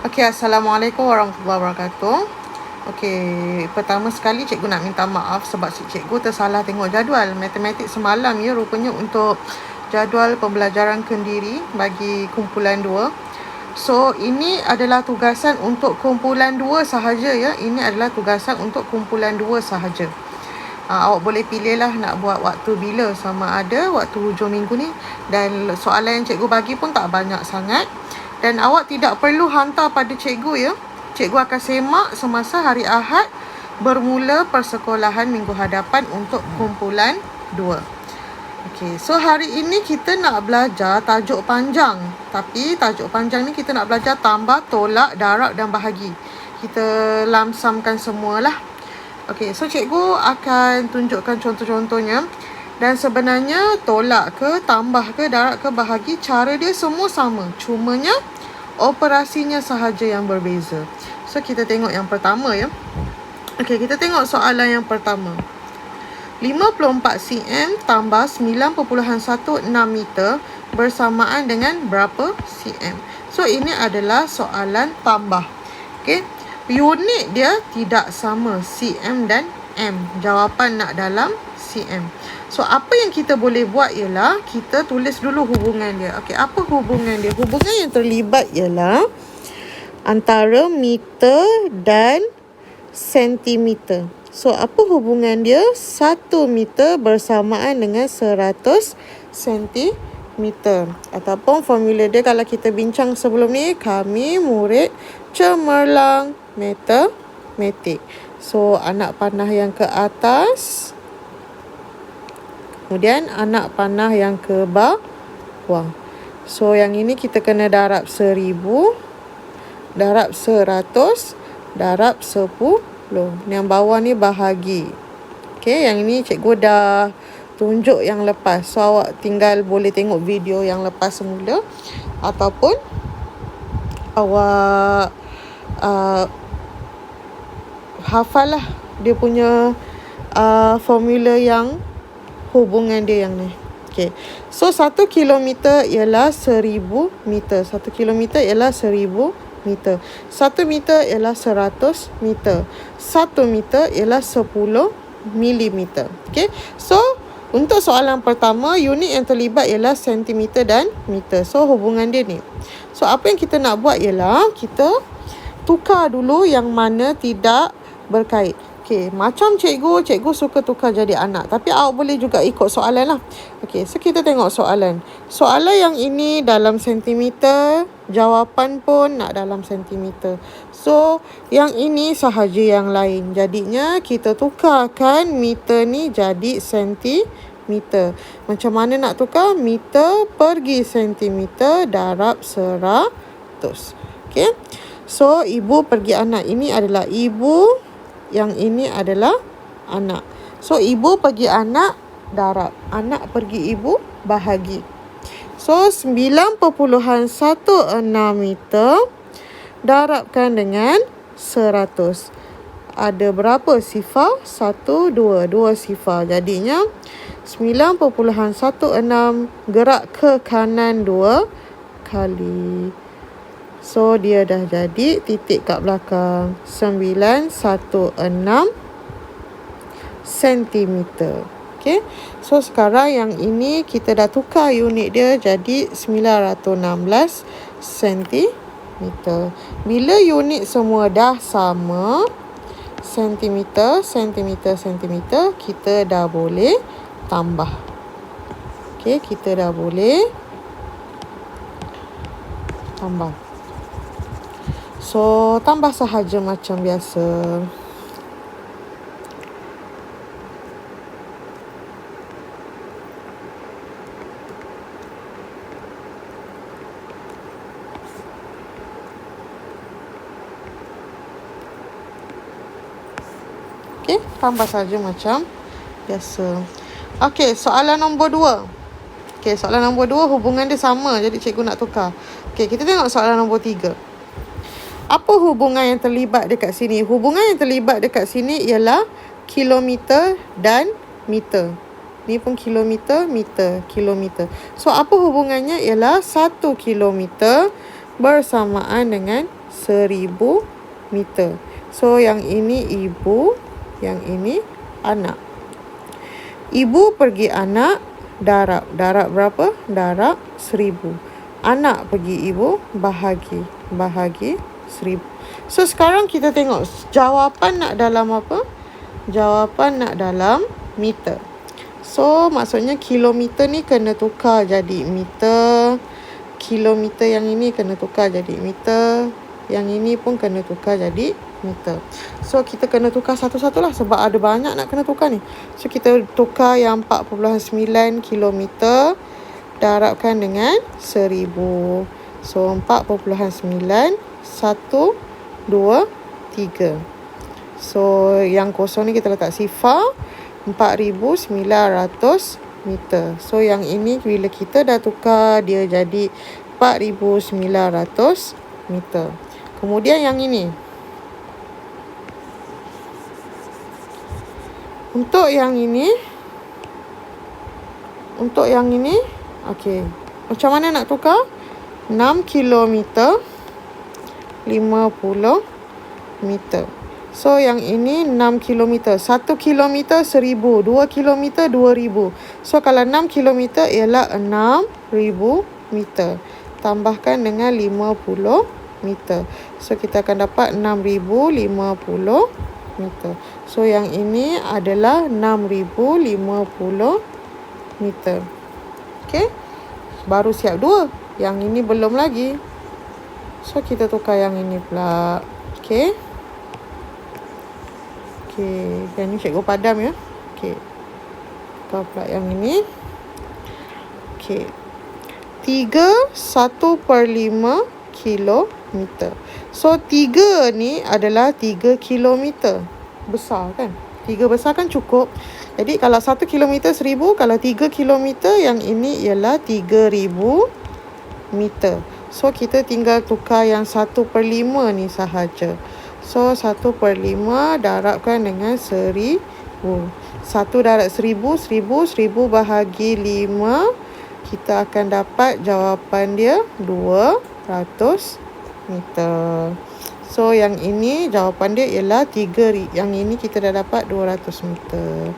Okey, Assalamualaikum warahmatullahi wabarakatuh. Okey, pertama sekali cikgu nak minta maaf sebab cikgu tersalah tengok jadual matematik semalam ya, rupanya untuk jadual pembelajaran kendiri bagi kumpulan 2. So, ini adalah tugasan untuk kumpulan 2 sahaja ya. Ini adalah tugasan untuk kumpulan 2 sahaja. Awak boleh pilihlah nak buat waktu bila, sama ada waktu hujung minggu ni, dan soalan yang cikgu bagi pun tak banyak sangat. Dan awak tidak perlu hantar pada cikgu ya. Cikgu akan semak semasa hari Ahad bermula persekolahan minggu hadapan untuk kumpulan 2. Okey, so hari ini kita nak belajar tajuk panjang. Tapi tajuk panjang ni kita nak belajar tambah, tolak, darab dan bahagi. Kita lamsamkan semualah. Okey, so cikgu akan tunjukkan contoh-contohnya. Dan sebenarnya tolak ke, tambah ke, darab ke, bahagi, cara dia semua sama. Cumanya operasinya sahaja yang berbeza. So, kita tengok yang pertama ya. Okey, kita tengok soalan yang pertama. 54 cm tambah 9.16 meter bersamaan dengan berapa cm? So, ini adalah soalan tambah. Okey, unit dia tidak sama, cm dan m. Jawapan nak dalam cm. So, apa yang kita boleh buat ialah kita tulis dulu hubungan dia. Okey, apa hubungan dia? Hubungan yang terlibat ialah antara meter dan sentimeter. So, apa hubungan dia? 1 meter bersamaan dengan 100 sentimeter. Ataupun formula dia kalau kita bincang sebelum ni, kami murid cemerlang matematik. So, anak panah yang ke atas, kemudian anak panah yang ke bawah. So, yang ini kita kena darab 1000, darab 100, darab 10. Yang bawah ni bahagi. Okey, yang ini cikgu dah tunjuk yang lepas. So, awak tinggal boleh tengok video yang lepas semula. Ataupun awak hafal lah dia punya formula yang hubungan dia yang ni. Okey. So, 1 kilometer ialah 1000 meter. 1 kilometer ialah 1000 meter. 1 meter ialah 100 meter. 1 meter ialah 10 milimeter. Okey. So, untuk soalan pertama, unit yang terlibat ialah sentimeter dan meter. So, hubungan dia ni. So, apa yang kita nak buat ialah kita tukar dulu yang mana tidak berkait. Okey, macam cikgu suka tukar jadi anak. Tapi awak boleh juga ikut soalan lah. Okey, so kita tengok soalan. Soalan yang ini dalam sentimeter, jawapan pun nak dalam sentimeter. So, yang ini sahaja yang lain. Jadinya, kita tukarkan meter ni jadi sentimeter. Macam mana nak tukar? Meter pergi sentimeter darab 100. Okey. So, ibu pergi anak. Ini adalah ibu. Yang ini adalah anak. So, ibu pergi anak, darab. Anak pergi ibu, bahagi. So, 9.16 meter darabkan dengan 100. Ada berapa sifar? 1, 2. 2 sifar. Jadinya, 9.16 gerak ke kanan 2 kali. So, dia dah jadi titik kat belakang. 916 sentimeter. Okay. So, sekarang yang ini kita dah tukar unit dia jadi 916 sentimeter. Bila unit semua dah sama, sentimeter, sentimeter, sentimeter, kita dah boleh tambah. Okay, kita dah boleh tambah. So, tambah sahaja macam biasa. Okey, tambah sahaja macam biasa. Okey, soalan nombor 2. Okey, soalan nombor 2 hubungan dia sama. Jadi, cikgu nak tukar. Okey, kita tengok soalan nombor 3. Apa hubungan yang terlibat dekat sini? Hubungan yang terlibat dekat sini ialah kilometer dan meter. Ni pun kilometer, meter, kilometer. So, apa hubungannya ialah 1 kilometer bersamaan dengan 1000 meter. So yang ini ibu, yang ini anak. Ibu pergi anak, darab. Darab berapa? Darab 1000. Anak pergi ibu, bahagi 1000. So sekarang kita tengok jawapan nak dalam apa? Jawapan nak dalam meter. So maksudnya kilometer ni kena tukar jadi meter. Kilometer yang ini kena tukar jadi meter. Yang ini pun kena tukar jadi meter. So kita kena tukar satu-satu lah sebab ada banyak nak kena tukar ni. So kita tukar yang 4.9 kilometer darabkan dengan 1000. So 4.9 1 2 3. So yang kosong ni kita letak sifar 4,900 meter. So yang ini bila kita dah tukar dia jadi 4,900 meter. Kemudian yang ini. Untuk yang ini. Okey. Macam mana nak tukar? 6 kilometer 50 meter. So yang ini 6 kilometer. 1 kilometer 1000. 2 kilometer 2000. So kalau 6 kilometer ialah 6000 meter. Tambahkan dengan 50 meter. So kita akan dapat 6050 meter. So yang ini adalah 6050 meter. Okey. Baru siap 2. Yang ini belum lagi. So kita tukar yang ini pula. Okey. Okey, yang ni cikgu padam ya. Okey. Tukar pula yang ini. Okey. 1/5 kilometer. So 3 ni adalah 3 kilometer. Besar kan? 3 besar kan cukup. Jadi kalau 1 kilometer 1000, kalau 3 kilometer yang ini ialah 3000 meter. So kita tinggal tukar yang 1/5 ni sahaja. So 1/5 darabkan dengan 1000. 1 darab 1000, 1000 bahagi 5. Kita akan dapat jawapan dia 200 meter. So yang ini jawapan dia ialah 3. Yang ini kita dah dapat 200 meter.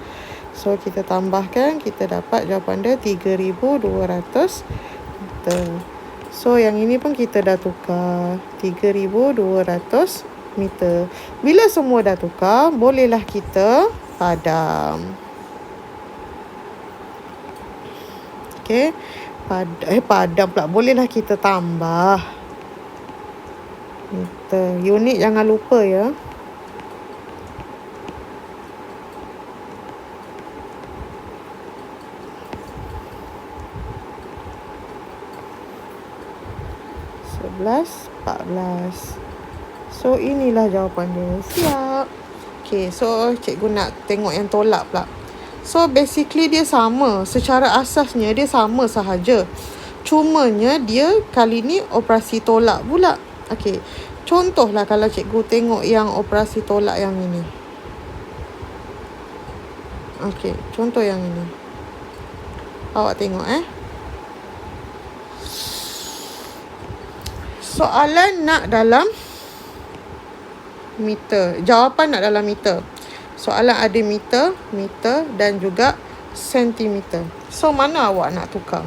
So kita tambahkan, kita dapat jawapan dia 3200 meter. So yang ini pun kita dah tukar 3200 meter. Bila semua dah tukar, bolehlah kita padam. Okey. Padam pula. Bolehlah kita tambah meter. Unit jangan lupa ya. (11, 14). So inilah jawapan dia. Siap. Okay, so cikgu nak tengok yang tolak pula. So basically dia sama. Secara asasnya dia sama sahaja. Cumanya dia kali ni operasi tolak pula. Okay. Contohlah kalau cikgu tengok yang operasi tolak yang ini. Okay. Contoh yang ini. Awak tengok soalan nak dalam meter. Jawapan nak dalam meter. Soalan ada meter, meter dan juga sentimeter. So mana awak nak tukar?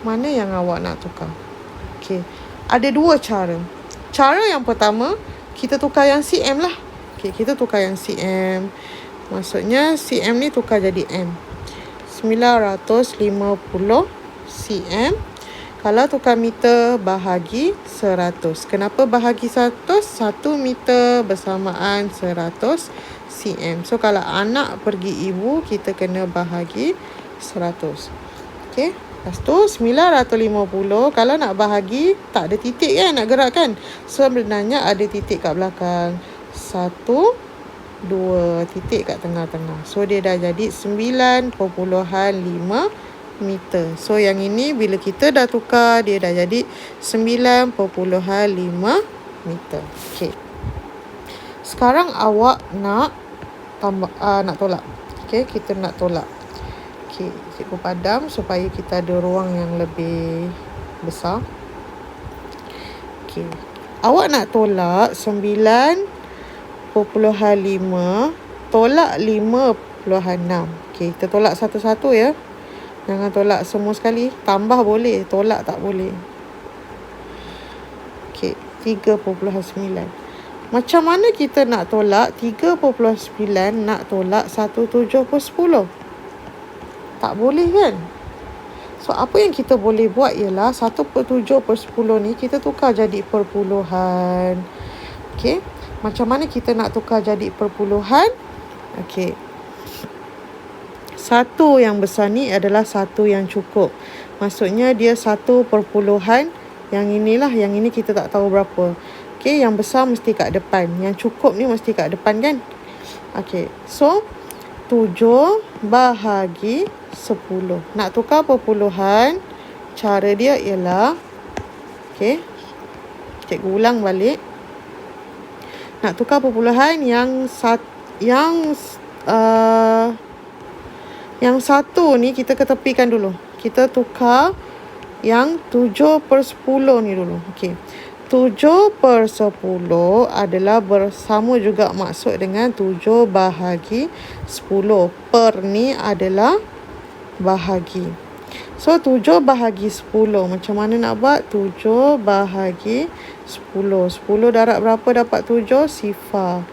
Mana yang awak nak tukar? Okey. Ada 2 cara. Cara yang pertama, kita tukar yang cm lah. Okey, kita tukar yang cm. Maksudnya cm ni tukar jadi m. 950 cm. Kalau tukar meter, bahagi 100. Kenapa bahagi 100? 1 meter bersamaan 100 cm. So, kalau anak pergi ibu, kita kena bahagi 100. Okey. Lepas tu, 950. Kalau nak bahagi, tak ada titik kan nak gerakkan. Sebenarnya ada titik kat belakang. 1, 2 titik kat tengah-tengah. So, dia dah jadi 9.5 meter. So yang ini bila kita dah tukar dia dah jadi 9.5 meter. Okey. Sekarang awak nak tambah nak tolak. Okey, kita nak tolak. Okey, cikgu padam supaya kita ada ruang yang lebih besar. Okey. Awak nak tolak 9.5 tolak 5.6. Okey, kita tolak satu-satu ya. Jangan tolak semua sekali. Tambah boleh, tolak tak boleh. Okey, 3.9. Macam mana kita nak tolak 3.9 nak tolak 17/10? Tak boleh kan? So, apa yang kita boleh buat ialah 1/7/10 ni kita tukar jadi perpuluhan. Okey, macam mana kita nak tukar jadi perpuluhan? Okey. Satu yang besar ni adalah satu yang cukup. Maksudnya dia 1/. Yang inilah, yang ini kita tak tahu berapa. Okey, yang besar mesti kat depan. Yang cukup ni mesti kat depan kan? Okey, so 7 bahagi 10. Nak tukar perpuluhan, cara dia ialah, okey, cikgu ulang balik. Nak tukar perpuluhan yang satu ni kita ketepikan dulu. Kita tukar yang 7/10 ni dulu. Okey. 7/10 adalah bersama juga maksud dengan 7 bahagi 10. Per ni adalah bahagi. So, 7 bahagi 10. Macam mana nak buat? 7 bahagi 10. 10 darab berapa dapat 7? 0.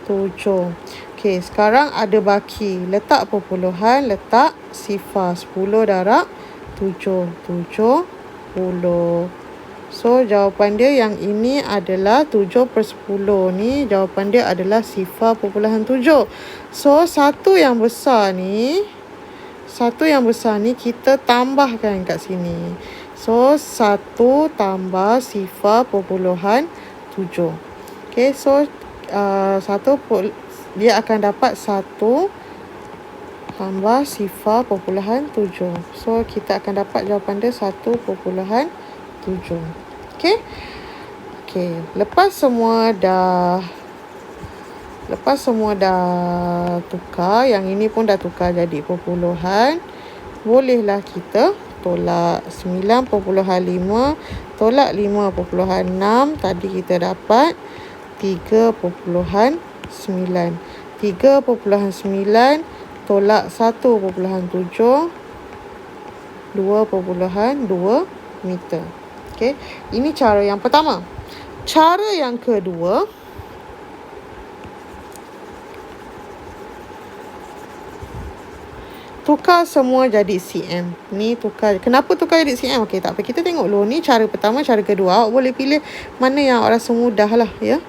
7. Okey, sekarang ada baki. Letak perpuluhan, letak 0. 10 darab 7. 70. So, jawapan dia yang ini adalah 7/10 ni. Jawapan dia adalah 0.7. So, satu yang besar ni kita tambahkan kat sini. So, 1 tambah 0.7. Okay, so dia akan dapat 1 tambah 0.7. So, kita akan dapat jawapan dia 1.7. Okay. Okay, lepas semua dah tukar, yang ini pun dah tukar jadi perpuluhan, bolehlah kita tolak 9.5 tolak 5.6. Tadi kita dapat 3.9. 3.9 tolak 1.7, 2.2 meter. Okey, ini cara yang pertama. Cara yang kedua, tukar semua jadi cm. Ni tukar. Kenapa tukar jadi cm? Okey, tak apa. Kita tengok dulu. Ni cara pertama, cara kedua. Awak boleh pilih mana yang awak rasa mudah lah ya.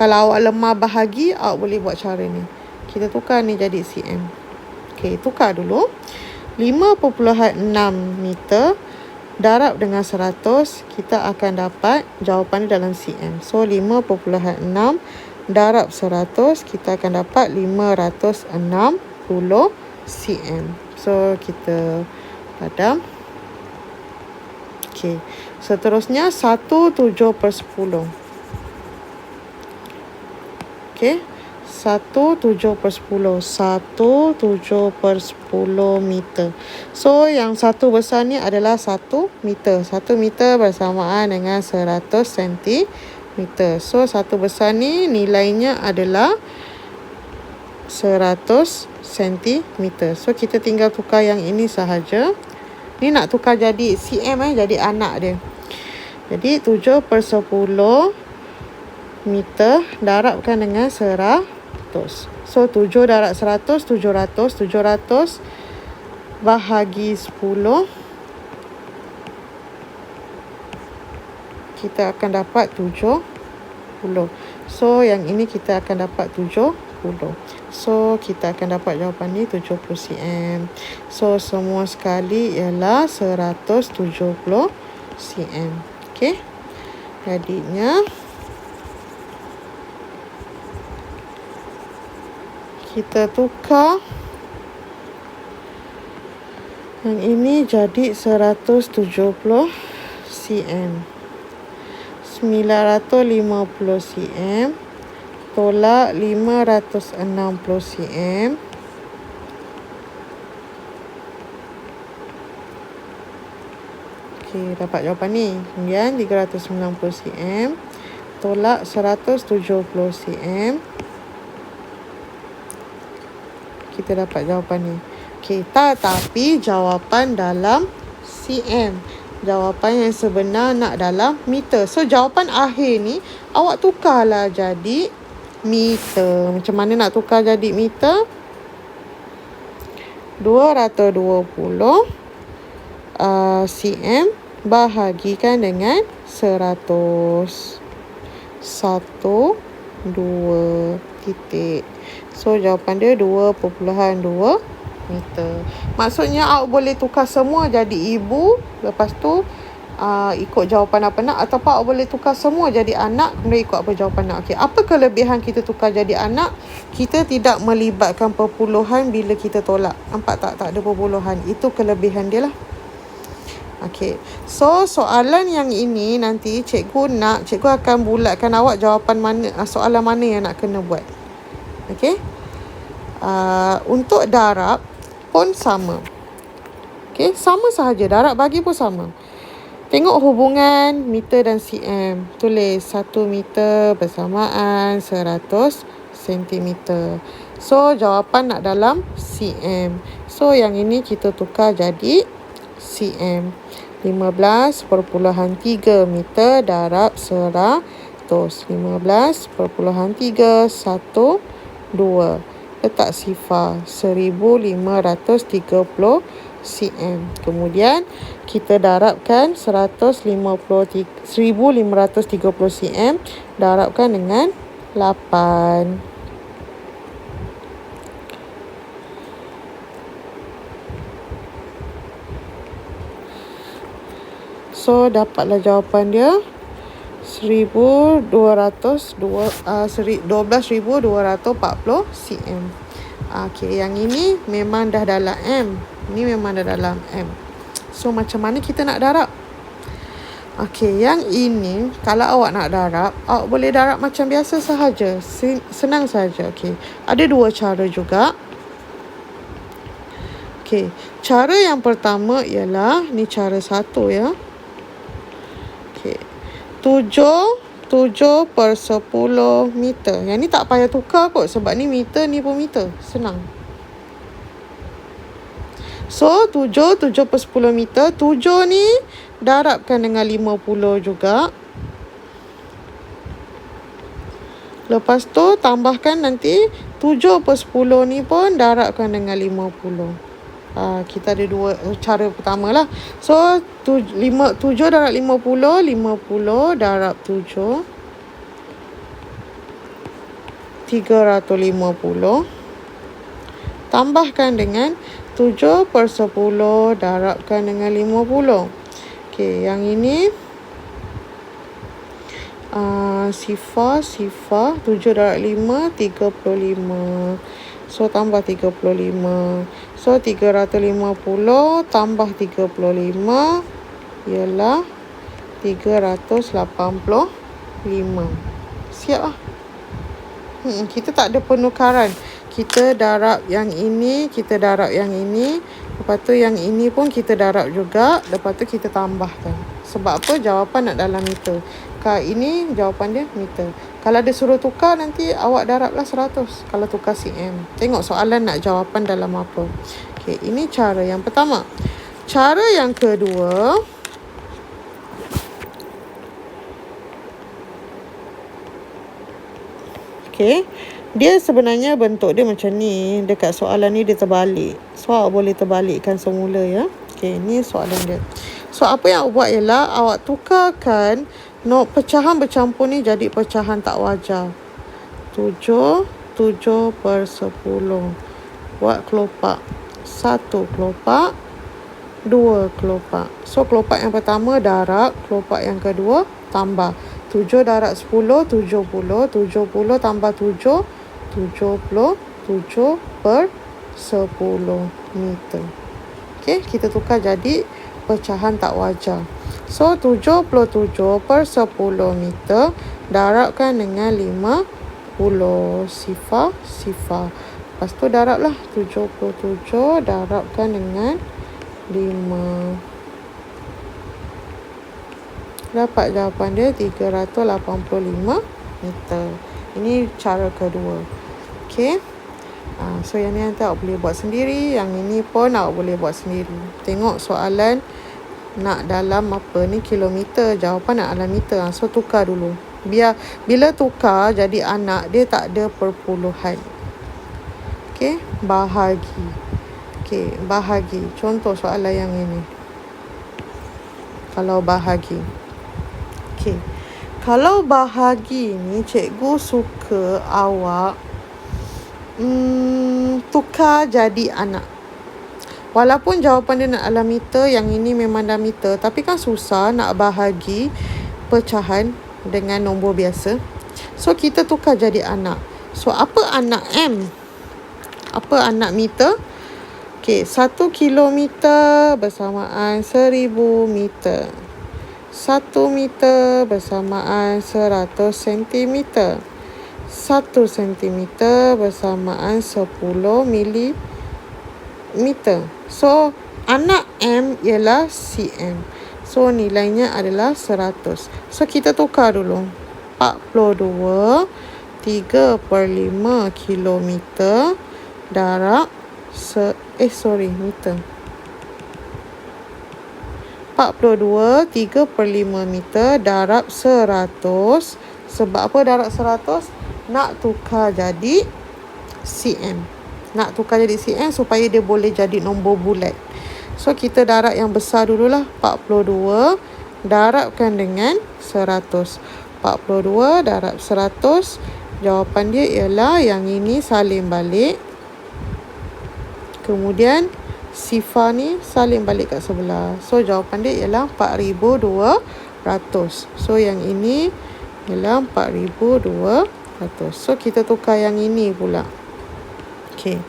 Kalau awak lemah bahagi, awak boleh buat cara ni. Kita tukar ni jadi cm. Okey, tukar dulu. 5.6 meter darab dengan 100, kita akan dapat jawapan dalam cm. So, 5.6 darab 100, kita akan dapat 560 cm. So, kita padam. Okey. Seterusnya 1/7/10. Okey. 1/7/10. 1/7/10 meter. So, yang satu besar ni adalah 1 meter. 1 meter bersamaan dengan 100 cm. So, satu besar ni nilainya adalah 100 cm. So, kita tinggal tukar yang ini sahaja. Ni nak tukar jadi cm jadi anak dia. Jadi, 7/10 meter darabkan dengan 100. So, 7 darab 100, 700. 700 bahagi 10. Kita akan dapat 70. So, yang ini kita akan dapat 70. So, kita akan dapat jawapan ni 70 cm. So, semua sekali ialah 170 cm. Okey. Jadinya kita tukar yang ini jadi 170 cm. 950 cm tolak 560 cm. Okey. Okey, dapat jawapan ni. Kemudian 390 cm tolak 170 cm. Kita dapat jawapan ni. Okey, tetapi jawapan dalam cm. Jawapan yang sebenar nak dalam meter. So, jawapan akhir ni awak tukarlah jadi meter. Macam mana nak tukar jadi meter? 220 cm bahagikan dengan 100. 1, 2 titik. So, jawapan dia 2.2 meter. Maksudnya awak boleh tukar semua jadi ibu. Lepas tu ikut jawapan apa nak. Ataupun awak boleh tukar semua jadi anak. Kemudian ikut apa jawapan nak. Okay. Apa kelebihan kita tukar jadi anak? Kita tidak melibatkan perpuluhan bila kita tolak. Nampak tak? Tak ada perpuluhan. Itu kelebihan dia lah. Okay. So, soalan yang ini nanti cikgu akan bulatkan awak jawapan mana, soalan mana yang nak kena buat. Okay. Untuk darab pun sama. Okay, sama sahaja. Darab bagi pun sama. Tengok hubungan meter dan cm. Tulis 1 meter bersamaan 100 cm. So, jawapan nak dalam cm. So, yang ini kita tukar jadi cm. 15.3 meter darab 100. 15.312. Letak sifar 1530 cm. Kemudian kita darabkan 1530 cm darabkan dengan 8. So, dapatlah jawapan dia 12,240 cm. Okey, yang ini memang dah dalam M. Ini memang dah dalam M. So, macam mana kita nak darab? Okey, yang ini kalau awak nak darab, awak boleh darab macam biasa sahaja. Senang saja. Okey, ada dua cara juga. Okey, cara yang pertama ialah ni cara 1 ya. Okey. 7 per 10 meter. Yang ni tak payah tukar kot. Sebab ni meter, ni pun meter. Senang. So, 7 per 10 meter. 7 ni darabkan dengan 50 juga. Lepas tu, tambahkan nanti 7 per 10 ni pun darabkan dengan 50. Kita ada dua cara pertama lah. So, 7 darab 50. 50 darab 7. 350. Tambahkan dengan 7 per 10 darabkan dengan 50. Okey, yang ini sifar 7 darab 5 35. So, tambah 35. So, 350 tambah 35 ialah 385. Siap lah. Kita tak ada penukaran. Kita darab yang ini, kita darab yang ini. Lepas tu yang ini pun kita darab juga. Lepas tu kita tambahkan. Sebab apa? Jawapan nak dalam meter. Kalau ini jawapan dia meter. Kalau dia suruh tukar, nanti awak darablah 100. Kalau tukar cm. Tengok soalan nak jawapan dalam apa. Okey, ini cara yang pertama. Cara yang kedua. Okey. Dia sebenarnya bentuk dia macam ni. Dekat soalan ni dia terbalik. So, awak boleh terbalikkan semula ya. Okey, ni soalan dia. So, apa yang awak buat ialah awak tukarkan pecahan bercampur ni jadi pecahan tak wajar. 7 per 10. Buat kelopak. 1 kelopak. 2 kelopak. So, kelopak yang pertama darab. Kelopak yang kedua tambah. 7 darab 10, 70. 70 tambah 7, 77 per 10 meter. Okey, kita tukar jadi pecahan tak wajar. So, 77 per 10 meter darabkan dengan 50. Sifar. Lepas tu darablah. 77 darabkan dengan 5. Dapat jawapan dia 385 meter. Ini cara kedua. Okey. So yang ni nanti awak boleh buat sendiri. Yang ini pun awak boleh buat sendiri. Tengok soalan nak dalam apa ni, kilometer. Jawapan nak dalam meter. So tukar dulu. Bila tukar jadi anak, dia tak ada perpuluhan. Okey, bahagi. Okey, bahagi. Contoh soalan yang ini. Kalau bahagi. Okey. Kalau bahagi ni, cikgu suka awak tukar jadi anak. Walaupun jawapan dia nak dalam meter, yang ini memang dalam meter, tapi kan susah nak bahagi pecahan dengan nombor biasa. So kita tukar jadi anak. So apa anak M? Apa anak meter? Okey, 1 kilometer bersamaan 1000 meter. 1 meter bersamaan 100 sentimeter. 1 sentimeter bersamaan 10 milimeter. So anak M ialah cm. So nilainya adalah 100. So kita tukar dulu. 42 3/5 kilometer darab meter. 42 3/5 meter darab 100. Sebab apa darab 100? Nak tukar jadi cm. Nak tukar jadi cm supaya dia boleh jadi nombor bulat. So kita darab yang besar dululah. 42 darabkan dengan 100. 42 darab 100. Jawapan dia ialah yang ini salin balik. Kemudian sifar ni salin balik kat sebelah. So jawapan dia ialah 4200. So yang ini ialah 4200. So kita tukar yang ini pula. Okey.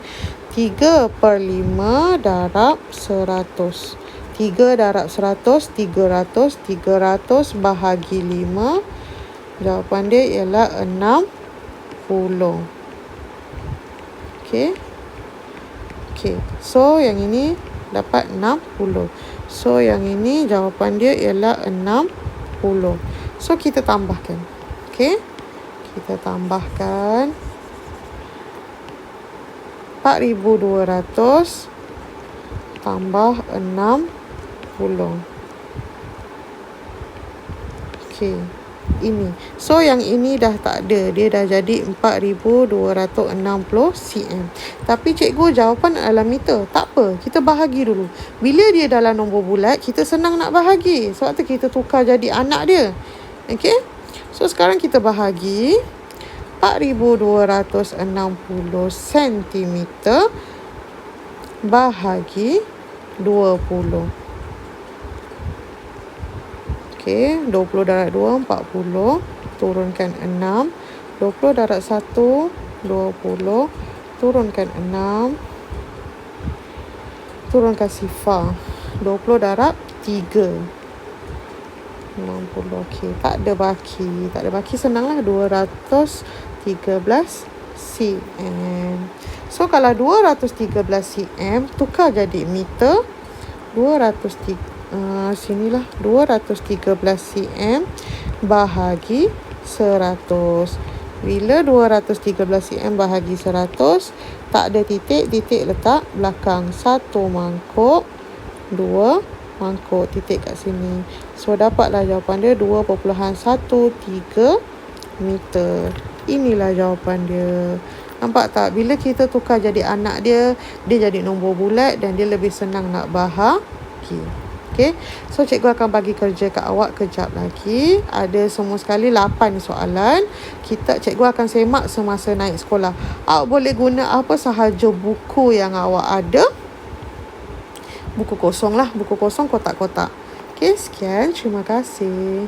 3/5 darab 100. 3 darab 100, 300. 300 bahagi 5. Jawapan dia ialah 60. Okey. Okey. So yang ini dapat 60. So yang ini jawapan dia ialah 60. So kita tambahkan. Okey. Kita tambahkan 4200 tambah 60. Okey. Ini. So yang ini dah tak ada. Dia dah jadi 4260 cm. Tapi cikgu jawapan dalam meter. Tak apa. Kita bahagi dulu. Bila dia dalam nombor bulat, kita senang nak bahagi. Sebab tu kita tukar jadi anak dia. Okey. So sekarang kita bahagi 4260 cm bahagi 20. Okey, 20 darab 2 40, turunkan 6. 20 darab 1 20, turunkan 6. Turunkan sifar. 20 darab 3 60. Okey, tak ada baki. Tak ada baki, senanglah. 213 cm. So kalau 213 cm tukar jadi meter. 213 cm bahagi 100. Bila 213 cm bahagi 100, tak ada titik, titik letak belakang. 1 mangkuk, 2 mangkuk, titik kat sini. So dapatlah jawapan dia 2.13 meter. Inilah jawapan dia. Nampak tak? Bila kita tukar jadi anak dia, dia jadi nombor bulat dan dia lebih senang nak bahagi. Okey. So cikgu akan bagi kerja kat awak kejap lagi. Ada semua sekali 8 soalan. Cikgu akan semak semasa naik sekolah. Awak boleh guna apa sahaja buku yang awak ada. Buku kosong lah. Buku kosong kotak-kotak. Okey, sekian. Terima kasih.